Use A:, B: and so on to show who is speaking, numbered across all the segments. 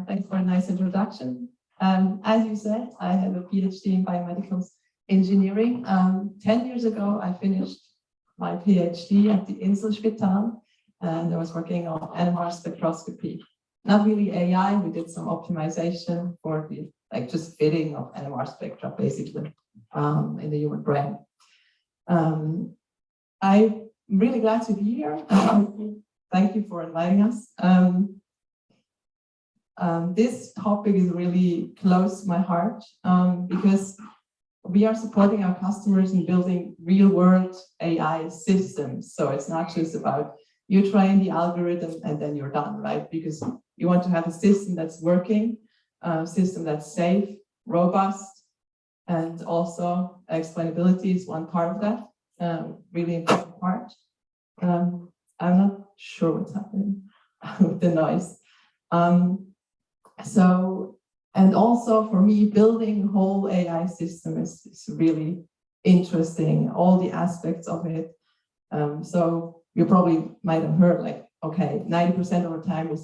A: Thanks for a nice introduction. As you said, I have a PhD in biomedical engineering. 10 years ago, I finished my PhD at the Inselspital, and I was working on NMR spectroscopy. Not really AI, we did some optimization for the just fitting of NMR spectra, basically, in the human brain. I'm really glad to be here. Thank you for inviting us. This topic is really close to my heart because we are supporting our customers in building real-world AI systems. So it's not just about you train the algorithm and then you're done, right? Because you want to have a system that's working, a system that's safe, robust, and also explainability is one part of that, really important part. I'm not sure what's happening with the noise. And also for me, building a whole AI system is really interesting, all the aspects of it. So you probably might have heard, like, okay, 90% of the time is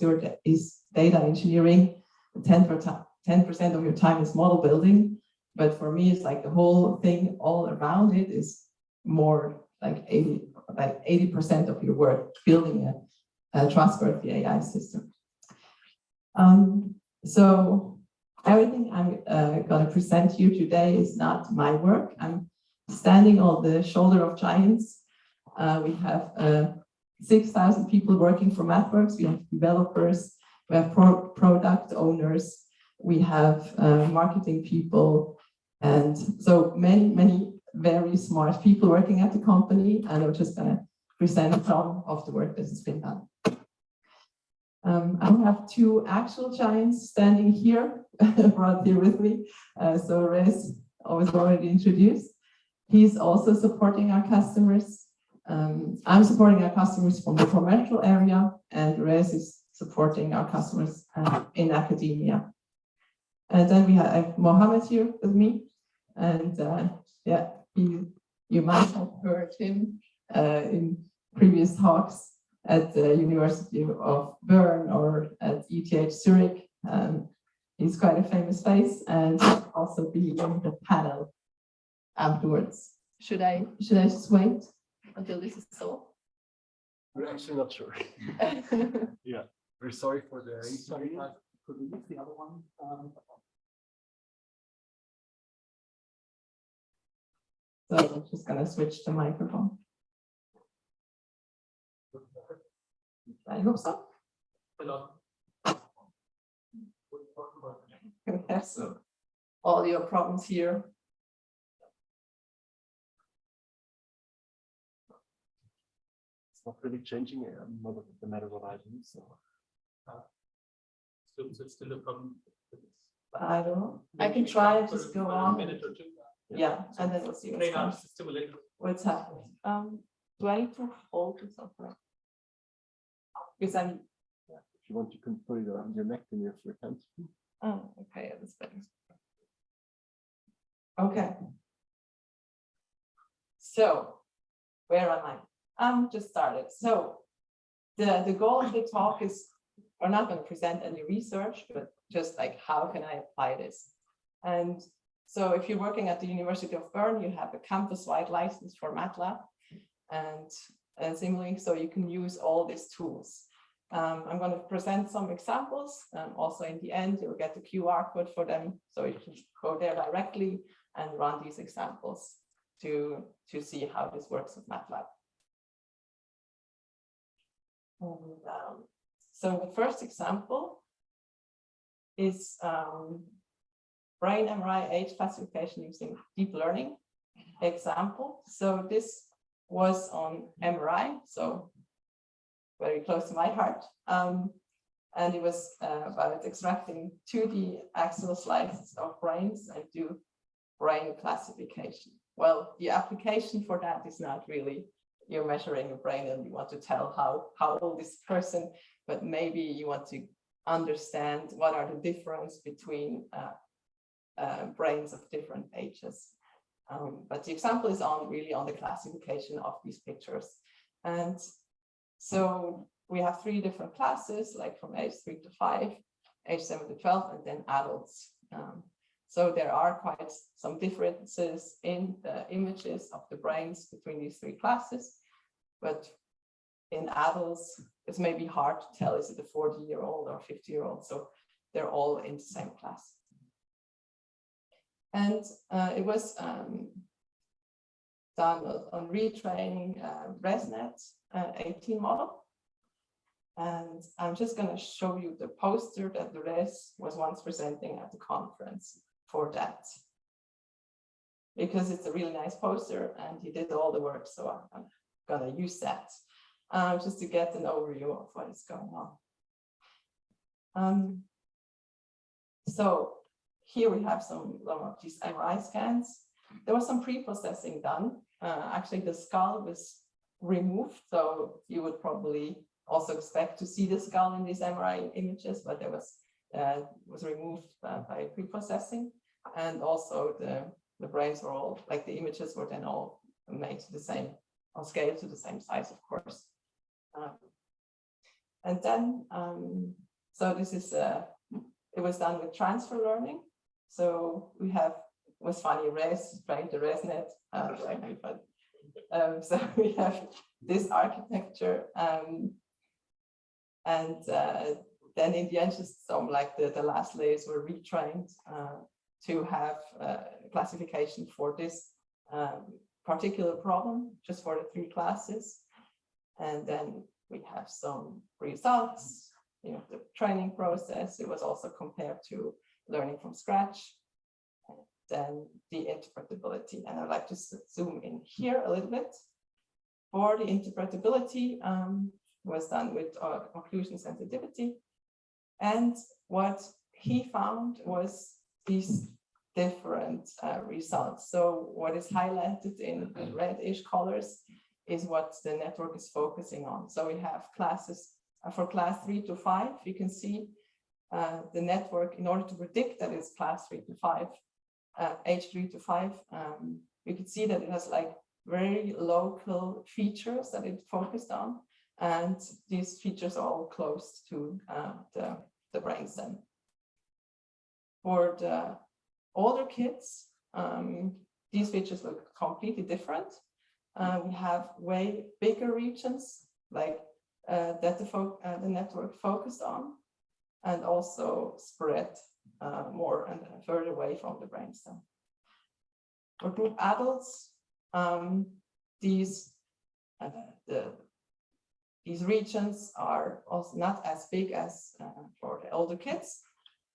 A: data engineering, 10% of your time is model building. But for me, it's like the whole thing all around it is more like 80% of your work, building a trustworthy AI system. So everything I'm going to present to you today is not my work. I'm standing on the shoulder of giants. We have 6,000 people working for MathWorks. We have developers, we have product owners, we have marketing people, and so many very smart people working at the company. And I'm just going to present some of the work that has been done. I have two actual giants standing here, brought here with me. So Rez was already introduced. He's also supporting our customers. I'm supporting our customers from the commercial area, and Rez is supporting our customers in academia. And then we have Mohammed here with me. And yeah, you might have heard him in previous talks at the University of Bern or at ETH Zurich. He's quite a famous face, and also be in the panel afterwards. Should I just wait until this is solved?
B: We're actually not sure. Yeah, we're sorry for the inconvenience. Could we use the other one?
A: So I'm just going to switch the microphone. I hope so.
B: Hello.
A: Okay, so all your problems here.
B: It's not really changing. Not the matter what I do. So. Still a problem.
A: I don't know. I can try to just go on. A minute or two. Yeah, and then we'll see what's happening. Do I need to hold or something? Because I'm.
B: Yeah, if you want, you can put it around your neck and your hands.
A: Oh, okay, that's better. Okay. So, where am I? Just started. So, the goal of the talk is, we're not going to present any research, but just like, how can I apply this? And so if you're working at the University of Bern, you have a campus-wide license for MATLAB and similarly, so you can use all these tools. I'm going to present some examples. Also in the end, you'll get the QR code for them, so you can go there directly and run these examples to see how this works with MATLAB. And, so the first example is brain MRI age classification using deep learning example. So this was on MRI, so very close to my heart. And it was about extracting 2D axial slices of brains and do brain classification. Well, the application for that is not really you're measuring a brain and you want to tell how old is the person, but maybe you want to understand what are the difference between brains of different ages. But the example is really on the classification of these pictures. And so we have 3 different classes, like from age 3 to 5. age 7 to 12, and then adults. So there are quite some differences in the images of the brains between these three classes, but in adults, it's maybe hard to tell, is it a 40-year-old or 50-year-old? So they're all in the same class. And it was done on retraining ResNet 18 model. And I'm just going to show you the poster that the Res was once presenting at the conference for that. Because it's a really nice poster and he did all the work, so I'm going to use that just to get an overview of what is going on. So here we have some of these MRI scans. There was some pre-processing done. Actually, the skull was removed, so you would probably also expect to see the skull in these MRI images, but there was removed by pre-processing, and also the brains were all, like the images were then all made to the same, on scale to the same size, of course. And then, so this is, it was done with transfer learning. So we have, it was funny, Res trained the ResNet, so we have this architecture, and then in the end, just some like the last layers were retrained to have classification for this particular problem, just for the three classes. And then we have some results, you know, the training process. It was also compared to learning from scratch. And then the interpretability. And I'd like to zoom in here a little bit. For the interpretability, was done with occlusion sensitivity. And what he found was these different results. So what is highlighted in reddish colors is what the network is focusing on. So we have classes for class 3 to 5. You can see the network, in order to predict that it's class 3 to 5, age 3 to 5, you can see that it has like very local features that it focused on. And these features are all close to the brainstem. For the older kids, these features look completely different. We have way bigger regions like that the network focused on, and also spread more and further away from the brainstem. For group adults, these regions are also not as big as for the older kids,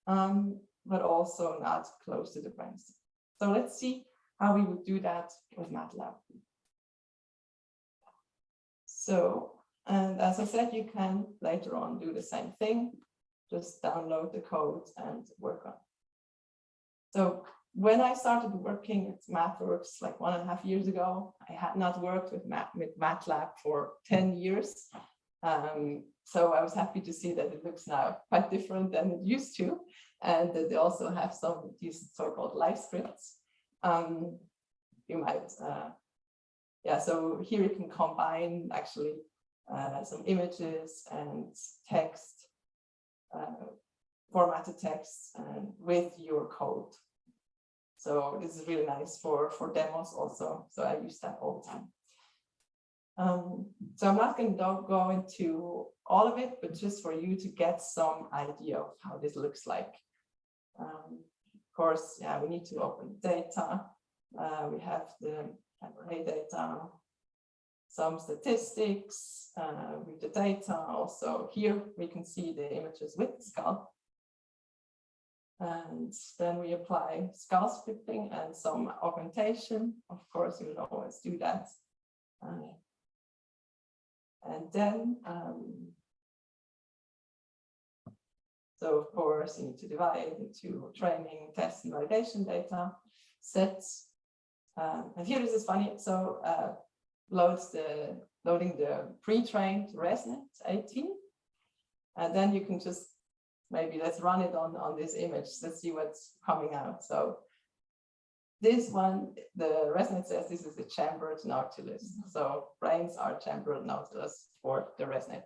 A: but also not close to the brainstem. So let's see how we would do that with MATLAB. So, and as I said, you can later on do the same thing, just download the code and work on it. So when I started working at MathWorks like 1.5 years ago, I had not worked with MATLAB for 10 years. So I was happy to see that it looks now quite different than it used to. And that they also have some of these so-called live scripts. You might, yeah, so here you can combine actually some images and text, formatted text with your code. So this is really nice for demos also. So I use that all the time. So I'm not going to go into all of it, but just for you to get some idea of how this looks like. Of course, yeah, we need to open the data. We have the array data, some statistics with the data. Also here we can see the images with the skull. And then we apply skull splitting and some augmentation. Of course, you will always do that. And then, so of course, you need to divide into training, test, and validation data sets. And here this is funny. So loading the pre-trained ResNet 18. And then you can just maybe let's run it on this image. Let's see what's coming out. So this one, the ResNet says this is a chambered nautilus. So brains are chambered nautilus for the ResNet.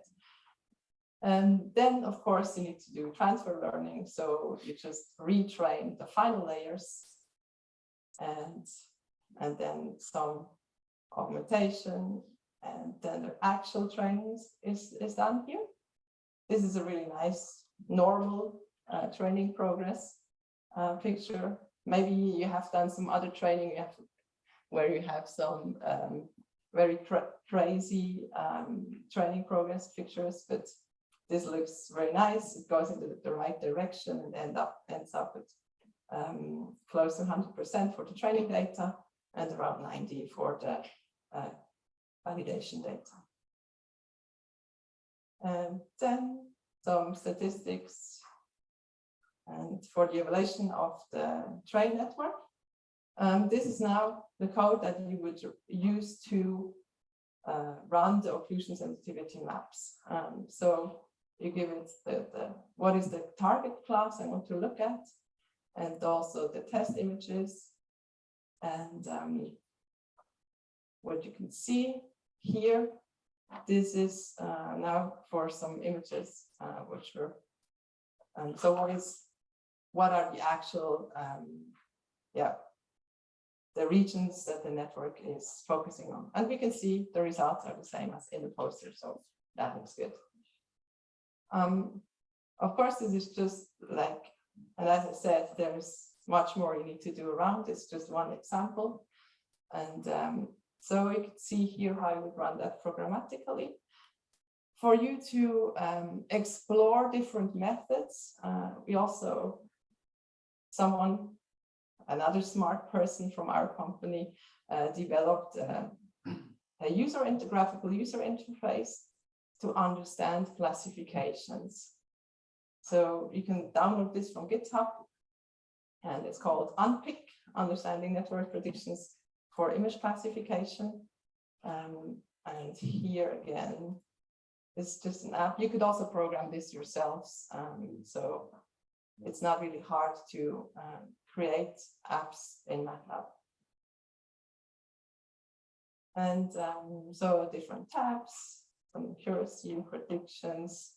A: And then, of course, you need to do transfer learning. So you just retrain the final layers and then some augmentation, and then the actual training is done here. This is a really nice normal training progress picture. Maybe you have done some other training where you have some very crazy training progress pictures, but this looks very nice. It goes into the right direction and ends up at close to 100% for the training data and around 90 for the validation data. And then some statistics and for the evaluation of the train network. This is now the code that you would use to run the occlusion sensitivity maps. So you give it what is the target class I want to look at, and also the test images. And what you can see here, this is now for some images which were. So what are the actual the regions that the network is focusing on? And we can see the results are the same as in the poster, so that looks good. Of course, this is just like, and as I said, there's much more you need to do around. It's just one example. And so you can see here how you would run that programmatically. For you to explore different methods, we also, another smart person from our company developed a graphical user interface to understand classifications. So you can download this from GitHub, and it's called Unpick, Understanding Network Predictions for Image Classification. And here again, it's just an app. You could also program this yourselves. So it's not really hard to create apps in MATLAB. And so different tabs, some accuracy and predictions.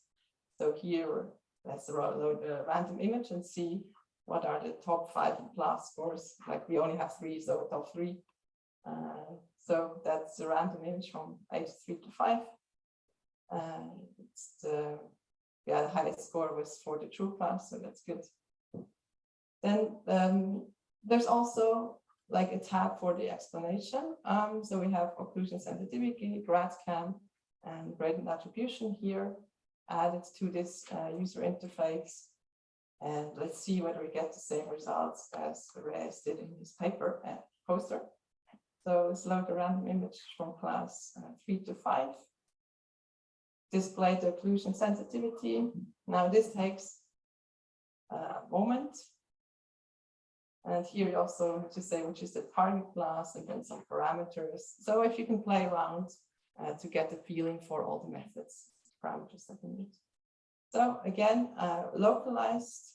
A: So here, let's load a random image and see what are the top 5 in class scores. Like we only have 3, so top 3. So that's a random image from age 3 to 5. It's the highest score was for the true class, so that's good. Then there's also like a tab for the explanation. So we have occlusion sensitivity, GradCam, and gradient attribution here added to this user interface. And let's see whether we get the same results as Reyes did in his paper and poster. So let's load a random image from class 3 to 5. Display the occlusion sensitivity. Now this takes a moment. And here you also just say which is the target class and then some parameters. So if you can play around to get the feeling for all the methods, parameters that you need. So again, localized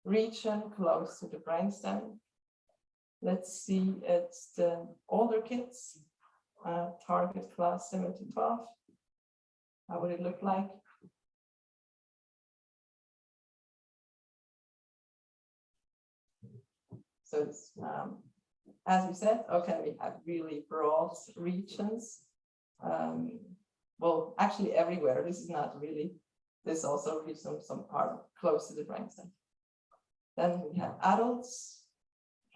A: region close to the brainstem. Let's see, it's the older kids, target class 7 to 12. How would it look like? So it's, as we said, okay, we have really broad regions. Well, actually everywhere. This is not really, this also reaches some part close to the brainstem. Then we have adults,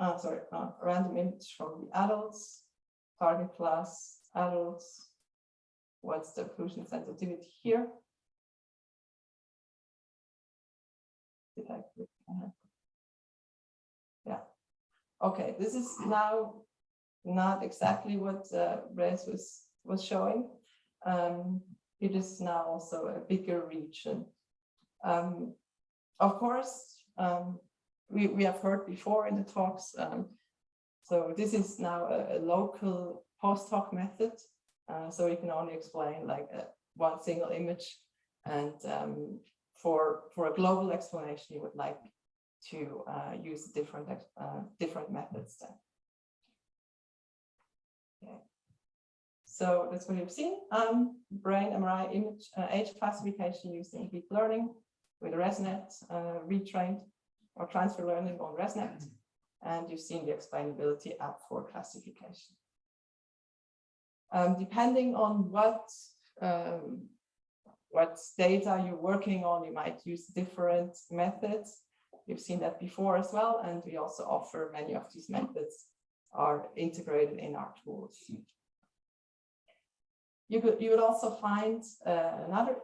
A: random image from the adults, target class, adults. What's the occlusion sensitivity here? Did I click ahead? Yeah. Okay, this is now not exactly what Reyes was showing. It is now also a bigger region. Of course, we have heard before in the talks. So this is now a local post hoc method. So we can only explain like one single image, and for a global explanation, you would like to use different methods then. Okay. So that's what you've seen. Brain MRI image age classification using deep learning with ResNet, retrained or transfer learning on ResNet. And you've seen the explainability app for classification. Depending on what data you're working on, you might use different methods. You've seen that before as well, and we also offer many of these methods are integrated in our tools. You would also find another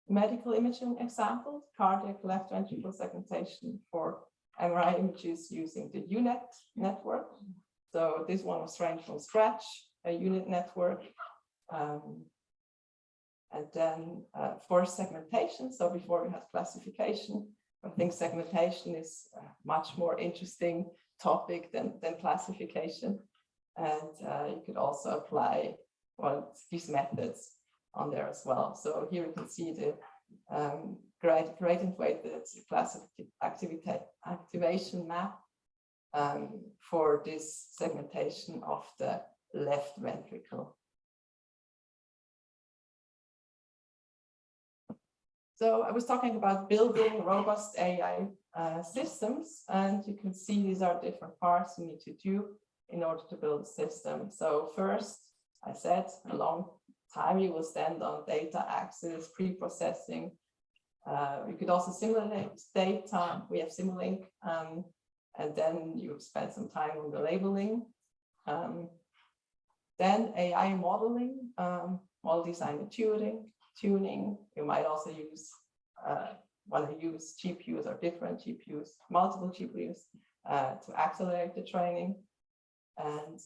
A: medical imaging example, cardiac left ventricle segmentation for MRI images using the UNet network. So this one was trained from scratch, a UNet network. And then for segmentation, so before we had classification, I think segmentation is a much more interesting topic than classification. And you could also apply these methods on there as well. So here you can see the gradient weighted activation map for this segmentation of the left ventricle. So I was talking about building robust AI systems, and you can see these are different parts you need to do in order to build a system. So first, I said a long time you will stand on data access, pre-processing. You could also simulate data. We have Simulink, and then you spend some time on the labeling. Then AI modeling, model design and tuning. You might also use want to use GPUs or different GPUs, multiple GPUs to accelerate the training. And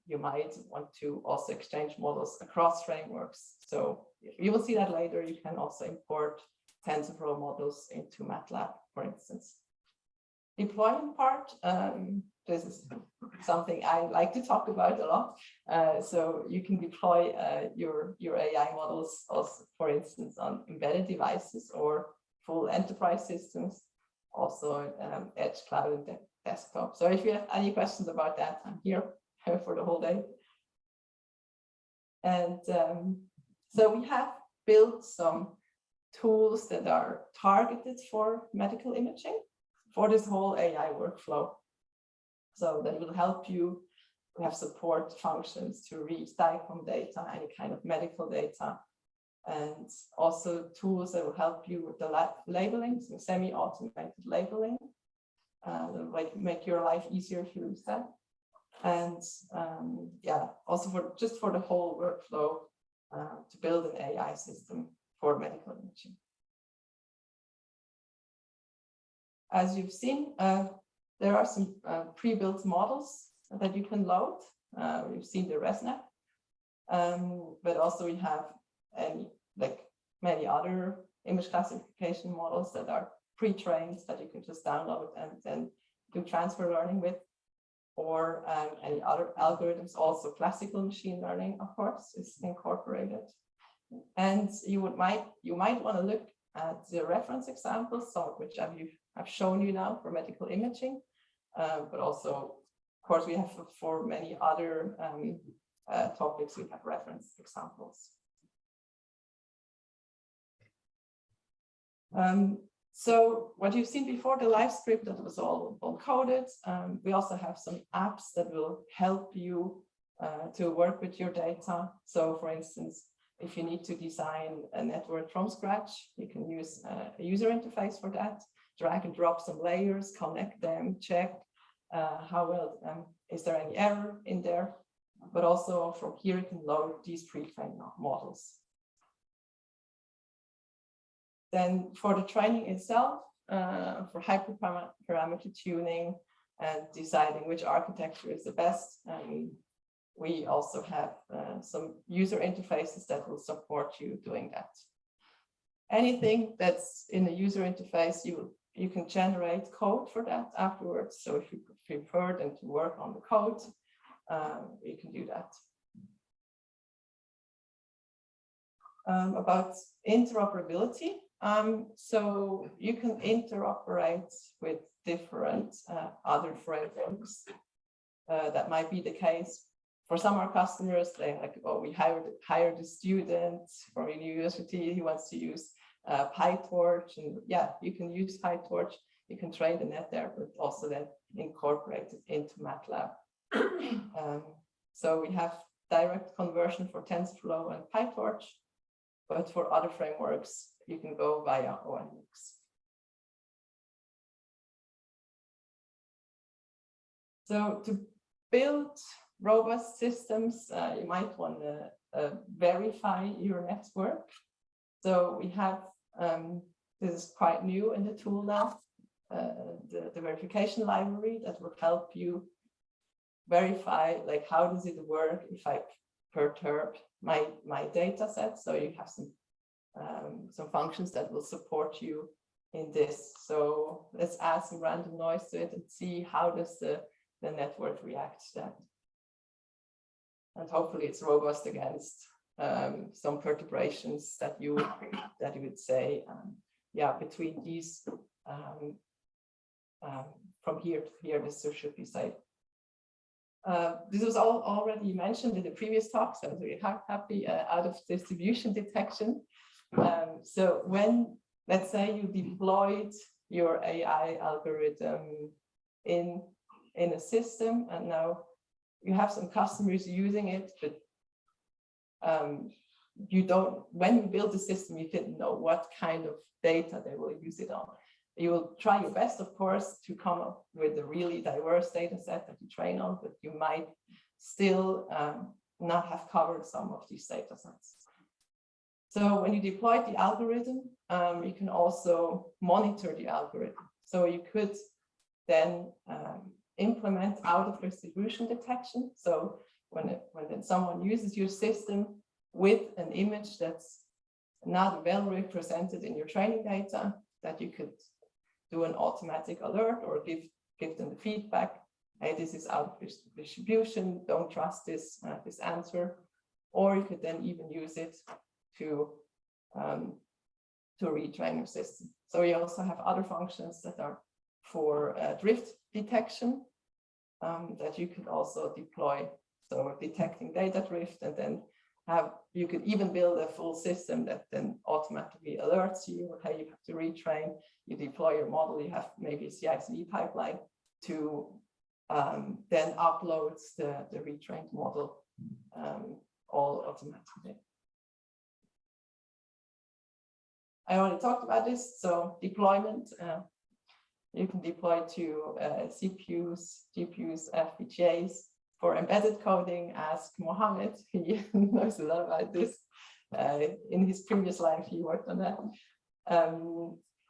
A: you might want to also exchange models across frameworks. So you will see that later. You can also import TensorFlow models into MATLAB, for instance. Deployment part, this is something I like to talk about a lot. So you can deploy your AI models also, for instance, on embedded devices or full enterprise systems, also edge, cloud, and desktop. So if you have any questions about that, I'm here for the whole day. And so we have built some tools that are targeted for medical imaging for this whole AI workflow. So that will help you. We have support functions to read DICOM data, any kind of medical data, and also tools that will help you with the labeling, so semi-automated labeling, like make your life easier if you use that. And yeah, also for the whole workflow to build an AI system for medical imaging. As you've seen, there are some pre-built models that you can load. We've seen the ResNet, but also we have many other image classification models that are pre-trained that you can just download and then do transfer learning with, or any other algorithms. Also classical machine learning, of course, is incorporated. And you might want to look at the reference examples, some of which I've shown you now for medical imaging, but also, of course, we have for many other topics, we have reference examples. So what you've seen before, the live script, that was all coded. We also have some apps that will help you to work with your data. So for instance, if you need to design a network from scratch, you can use a user interface for that, drag and drop some layers, connect them, check how well, is there any error in there? But also from here, you can load these pre-trained models. Then for the training itself, for hyperparameter tuning and deciding which architecture is the best, we also have some user interfaces that will support you doing that. Anything that's in the user interface, you can generate code for that afterwards. So if you prefer them to work on the code, you can do that. About interoperability. So you can interoperate with different other frameworks. That might be the case for some of our customers, they like, oh, we hired a student from a university, he wants to use PyTorch, and yeah, you can use PyTorch, you can train the net there, but also then incorporate it into MATLAB. So we have direct conversion for TensorFlow and PyTorch, but for other frameworks, you can go via ONX. So to build robust systems, you might want to verify your network. So we have, this is quite new in the tool now, the verification library that will help you verify, like, how does it work if I perturb my data set. So you have some functions that will support you in this. So let's add some random noise to it and see how does the network react to that. And hopefully it's robust against some perturbations that you would say, yeah, between these, from here to here, this should be safe. This was already mentioned in the previous talk, so I'm very happy out of distribution detection. So when, let's say, you deployed your AI algorithm in a system, and now you have some customers using it, but you don't, when you build the system, you didn't know what kind of data they will use it on. You will try your best, of course, to come up with a really diverse data set that you train on, but you might still not have covered some of these data sets. So when you deploy the algorithm, you can also monitor the algorithm. So you could then implement out of distribution detection. So when someone uses your system with an image that's not well represented in your training data, that you could do an automatic alert or give them the feedback, hey, this is out of distribution, don't trust this answer. Or you could then even use it to retrain your system. So we also have other functions that are for drift detection that you could also deploy. So detecting data drift, and then you could even build a full system that then automatically alerts you, okay, you have to retrain, you deploy your model, you have maybe a CI/CD pipeline to then upload the retrained model all automatically. I already talked about this, so deployment, you can deploy to CPUs, GPUs, FPGAs. For embedded coding, ask Mohammed, he knows a lot about this. In his previous life, he worked on that.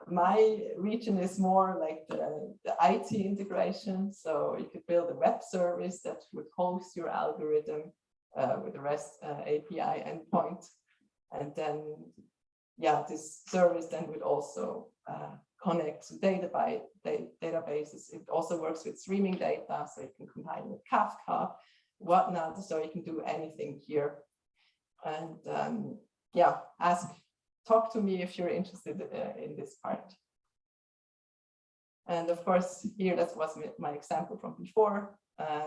A: My region is more like the IT integration. So you could build a web service that would host your algorithm with the REST API endpoint. And then, yeah, this service then would also connect to databases. It also works with streaming data, so you can combine with Kafka, whatnot. So you can do anything here. And yeah, talk to me if you're interested in this part. And of course, here that was my example from before,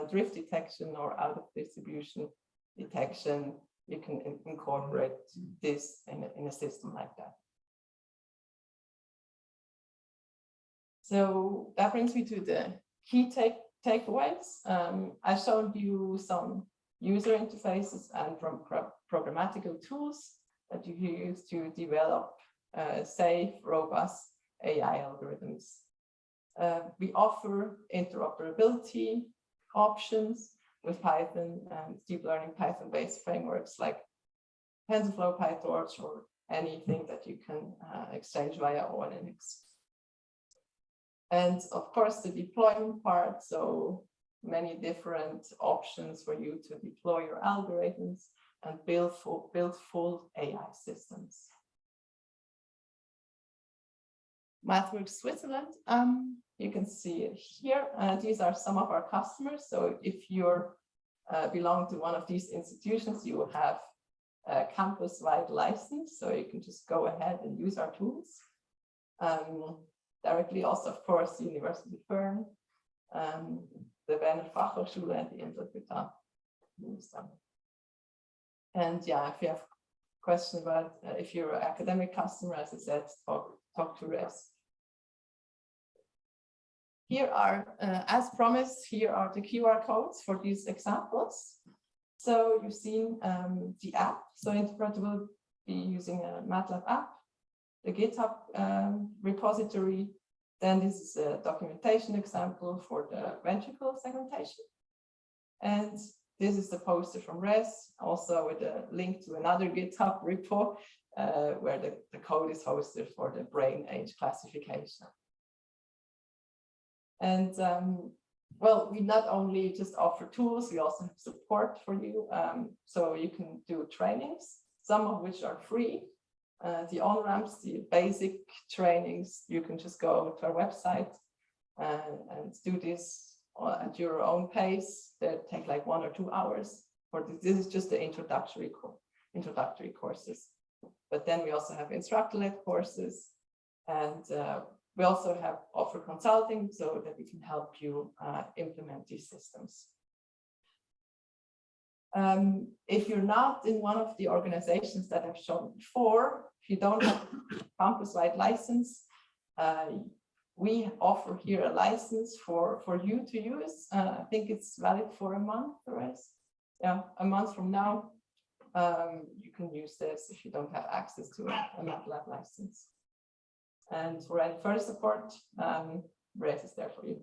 A: drift detection or out of distribution detection. You can incorporate this in a system like that. So that brings me to the key takeaways. I showed you some user interfaces and from programmatical tools that you can use to develop safe, robust AI algorithms. We offer interoperability options with Python and deep learning Python-based frameworks like TensorFlow, PyTorch, or anything that you can exchange via ONNX. And of course, the deployment part, so many different options for you to deploy your algorithms and build full AI systems. MathWorks Switzerland, you can see it here. These are some of our customers. So if you belong to one of these institutions, you will have a campus-wide license. So you can just go ahead and use our tools. Directly also, of course, the University Bern, the Berner Fachhochschule, and the Inselspital. use them. And yeah, if you have questions about if you're an academic customer, as I said, talk to Res. Here are, as promised, here are the QR codes for these examples. So you've seen the app. So Interpreter will be using a MATLAB app, the GitHub repository. Then this is a documentation example for the ventricle segmentation. And this is the poster from Res, also with a link to another GitHub repo where the code is hosted for the brain age classification. And well, we not only just offer tools, we also have support for you. So you can do trainings, some of which are free. The on-ramps, the basic trainings, you can just go to our website and do this at your own pace. They take like 1 or 2 hours. This is just the introductory courses. But then we also have instructor-led courses, and we also offer consulting so that we can help you implement these systems. If you're not in one of the organizations that I've shown before, if you don't have a campus-wide license, we offer here a license for you to use. I think it's valid for a month, right? Yeah, a month from now, you can use this if you don't have access to a MATLAB license. And for any further support, Res is there for you.